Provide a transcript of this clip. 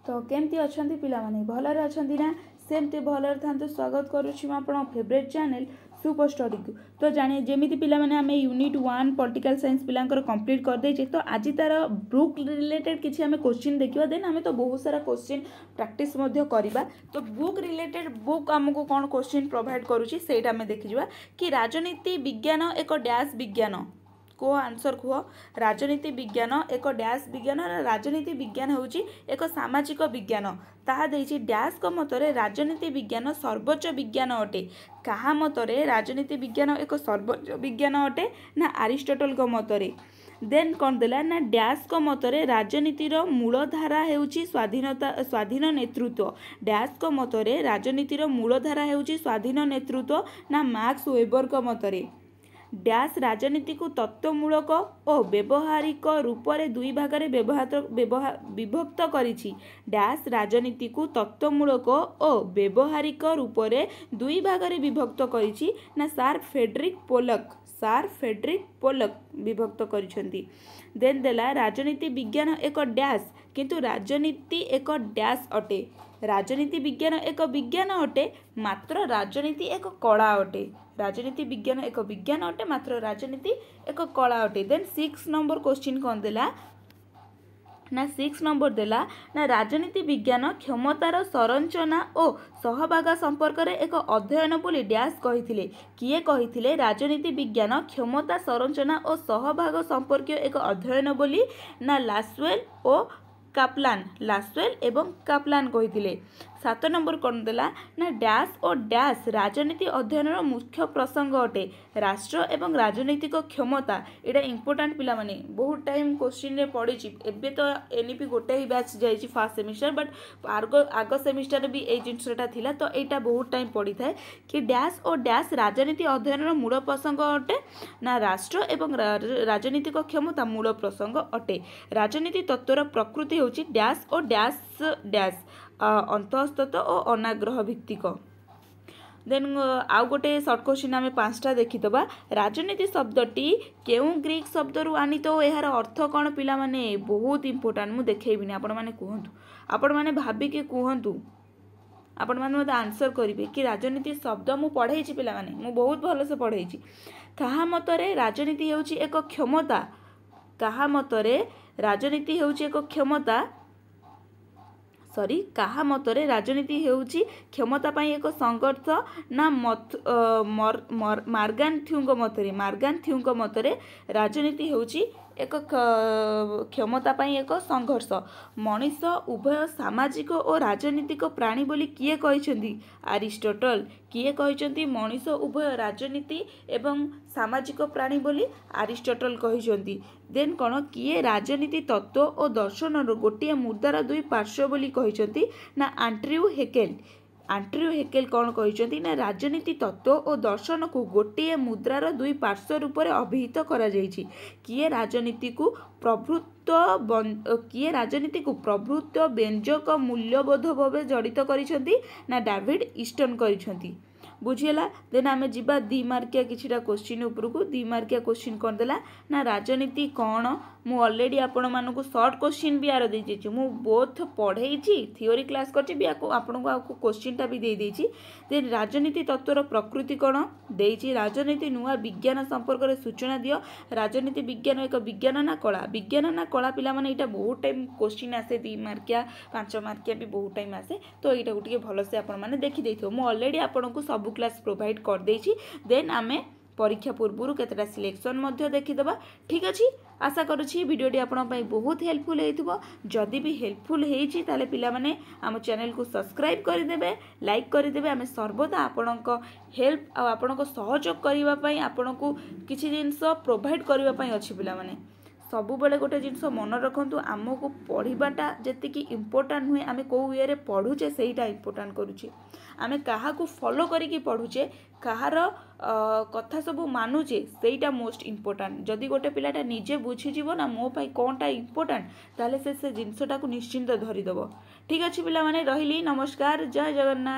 तो केमती अच्छा पिलाने भलरे अच्छा ना सेमती भलरे था स्वागत करुच्ची आप फेवरेट चैनल सुपर स्टडी को। तो जाने जमी पिलाने आम यूनिट 1 पॉलिटिकल साइंस पिलांकर कंप्लीट कर देचे। तो आज तार बुक रिलेटेड किसी आम क्वेश्चन देखा देन आम तो बहुत सारा क्वेश्चन प्रैक्टिस करवा। तो बुक रिलेटेड बुक आमको कौन क्वेश्चन प्रोवाइड करुच्ची सेटा आम देखा कि राजनीति विज्ञान एक डैश विज्ञान को आंसर कह। राजनीति विज्ञान एक डैश विज्ञान राजनीति विज्ञान होची एक सामाजिक विज्ञान ताहा देछि डैश को मतरे राजनीति विज्ञान सर्वोच्च विज्ञान अटे। कहा मतरे राजनीति विज्ञान एक सर्वोच्च विज्ञान अटे ना अरिस्टोटल को मतरे। देन कौन देला ना डैश को मतरे राजनीतिर मूलधारा हेउची स्वाधीन नेतृत्व। डैश को मतरे राजनीतिर मूलधारा हेउची स्वाधीन नेतृत्व ना मार्क्स वेबर को मतरे। डैश राजनीति को तत्वमूलक और व्यवहारिक रूप से दुई भाग में विभक्त करिछि। डैश राजनीति को तत्वमूलक और व्यवहारिक रूप से दुई भाग में विभक्त करिछि ना सर फ्रेडरिक पोलक विभक्त करिसेंती। देन देला राजनीति विज्ञान एक डैश किंतु राजनीति एक डैश अटे। राजनीति विज्ञान एक विज्ञान अटे मात्र राजनीति एक कला अटे। राजनीति विज्ञान एक विज्ञान अटे मात्र राजनीति एक कला अटे। देन 6 नंबर क्वेश्चन कौन देला ना 6 नंबर देला ना राजनीति विज्ञान क्षमतार संरचना और सहभाग संपर्क रे एक अध्ययन बोली डैश कहिथिले। किए कहिथिले राजनीति विज्ञान क्षमता संरचना और सहभाग संपर्क एक अध्ययन बोली ना लास्वेल एवं काप्लान कहिथिले। 7 नंबर कौन देला ना डैश और डैश राजनीति अध्ययन मुख्य प्रसंग अटे। राष्ट्र एवं राजनीतिक क्षमता एटा इंपोर्टेंट पिला माने बहुत टाइम क्वेश्चन रे पड़ी। एबे तो एनईपी गोटे ही बैच जाइछि फर्स्ट सेमिस्टर बट आग सेमिस्टर भी ए जिनसटा थिला। तो एटा बहुत टाइम पड़ी थाए कि डैश और डैश राजनीति अध्ययन मूल प्रसंग अटे ना राष्ट्र एवं राजनीतिक क्षमता मूल प्रसंग अटे। राजनीति तत्वर प्रकृति होछि डैश और डैश अंतःस्थित और अनाग्रह भित्तिक। देन आउ गोटे सर्ट क्वेश्चन आम 5टा देखीदबा। राजनीति शब्दटी केउ ग्रीक शब्द रु आनी तो यार अर्थ कौन पिला माने बहुत इंपोर्टेंट मु देखैबिनी आपण माने कहंतु आपण माने भाबिके कहंतु आपण माने मते आंसर करिवे कि राजनीति शब्द मु पढ़ाई पिला माने मु बहुत भलो से पढ़ाई। कहा मतरे राजनीति हेउची एक क्षमता। कहा मतरे राजनीति हेउची एक क्षमता कहा मतरे राजनीति हेउची क्षमता पाई एक संघर्ष ना मार्गान थ्यूंग मतरे राजनीति हेउची एक क्षमता पाई एक संघर्ष। मनीष उभय सामाजिक और राजनीतिक प्राणी बोली किए कहिसेंती अरिस्टोटल। किए कहिसेंती मनीष उभय राजनीति एवं सामाजिक प्राणी बोली अरिस्टोटल कहिसेंती। देन कौन किए राजनीति तत्व और दर्शन गोटे मुद्रार दुई पार्श्व बोली कहिसेंती ना एंड्रयू हेकेल कौन कहिसेंती ना राजनीति तत्व और दर्शन को गोटे मुद्रार दुई पार्श्व रूप से अभिहित करा जाइछि। किए राजनीति को प्रभुत्व व्यंजक मूल्यबोध भाव जड़ित करिसेंती ना डेविड ईस्टन करिसेंती। बुझीला। देन आम जीवा 2 मार्किया किछिटा क्वेश्चन उपरकू। 2 मार्किया क्वेश्चन कौन देला ना राजनीति कौन। मु ऑलरेडी आपण मानकु शॉर्ट क्वेश्चन भी आरो दे देछि। मु बोथ पढ़ाई थियोरी क्लास करछि भी आपण को क्वेश्चनटा भी दे देछि। देन राजनीति तत्वर प्रकृति कौन देछि। राजनीति नुआ विज्ञान संपर्क रे सूचना दियो। राजनीति विज्ञान एक विज्ञान ना कला पिला माने एटा बहुत टाइम क्वेश्चन आसे 2 मार्किया 5 मार्किया भी बहुत टाइम आसे। तो एटा गुटिके भलो से आपण माने देखि देथियो। मु ऑलरेडी आपण को सब क्लास प्रोवाइड कर देछि। देन आमे परीक्षा पूर्व केतटा सिलेक्शन मध्य देखीदबा। ठीक अछि। आशा करुछि वीडियोटी आपण पई बहुत हेल्पफुल हेइथिबो। जदि भी हेल्पफुल हेइछि ताले पिला माने आम चैनल को सब्सक्राइब कर देबे, लाइक कर देबे। आमे सर्वदा आपणक हेल्प आ आपणक सहयोग करिवा पई आपणको किछि जिंस प्रोवाइड करिवा पई अछि पिला माने। सबु बेले गोटे जिनस मन रखंतु आमको पढ़ाटा जेतिकी इम्पोर्टाट हुए आम कौ वे पढ़ुचे सेटा इम्पोर्टाट करुचे। आम क्या फॉलो करिकी पढ़ुचे कहार कथा सब मानुचे सेटा मोस्ट इम्पोर्टाट। जदि गोटे पिलाटा निजे बुझीज ना मो पाई कौनटा इम्पोर्टाट ताले से जिनसटा को निश्चिंत धरीदेव। ठीक अच्छे पिला माने रहिली। नमस्कार। जय जगन्नाथ।